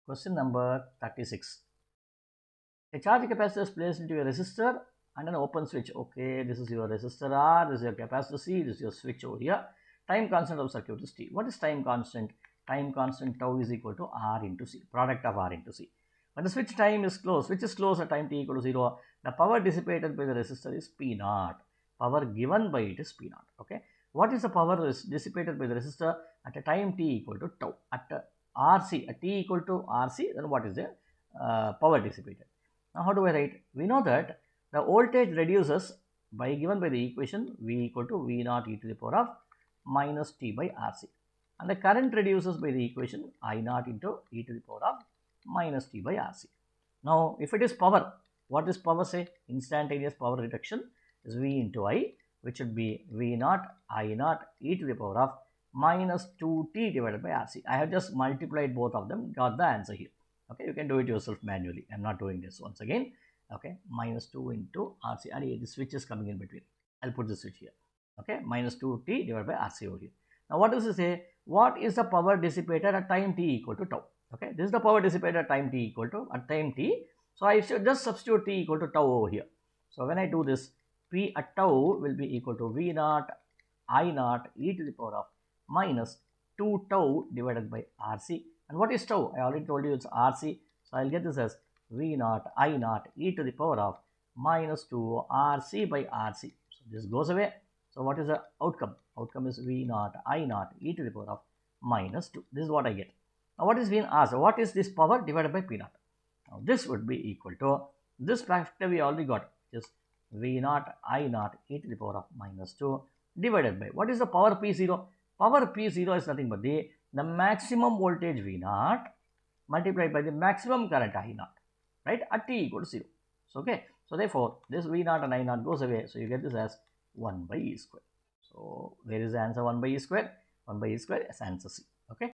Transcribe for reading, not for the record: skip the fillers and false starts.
Question number 36. A charge capacitor is placed into a resistor and an open switch. Okay, this is your resistor R, this is your capacitor C, this is your switch over here. Time constant of circuit is T. What is time constant? Time constant tau is equal to R into C, product of R into C. When the switch time is closed, switch is closed at time T equal to 0, the power dissipated by the resistor is P naught. Power given by it is P naught. Okay. What is the power dissipated by the resistor at a time T equal to tau? At RC, at T equal to RC, then what is the power dissipated? Now, how do I write? We know that the voltage reduces by given by the equation V equal to V naught e to the power of minus T by RC. And the current reduces by the equation I naught into e to the power of minus T by RC. Now, if it is power, what is power say? Instantaneous power reduction is V into I, which should be V naught I naught e to the power of minus 2T divided by RC. I have just multiplied both of them, got the answer here. Okay, you can do it yourself manually. I'm not doing this once again. Okay, minus 2 into RC, and the switch is coming in between. I'll put the switch here. Okay, minus 2T divided by RC over here. Now, what does it say? What is the power dissipated at time T equal to tau? Okay, this is the power dissipated at time T equal to at time T. So, I should just substitute T equal to tau over here. So, when I do this, P at tau will be equal to V naught I naught e to the power of minus 2 tau divided by RC. And what is tau? I already told you it's RC. So, I'll get this as V naught I naught e to the power of minus 2 RC by RC. So, this goes away. So, what is the outcome? Outcome is V naught I naught e to the power of minus 2. This is what I get. Now, what is being asked? What is this power divided by P naught? Now, this would be equal to this factor we already got, is V naught I naught e to the power of minus 2 divided by, what is the power P0? Power P0 is nothing but the maximum voltage V naught multiplied by the maximum current I naught, right, at T equal to 0. So, okay. So, therefore, this V naught and I naught goes away. So, you get this as 1 by E square. So, where is the answer 1 by E square? 1 by E square is answer C. Okay.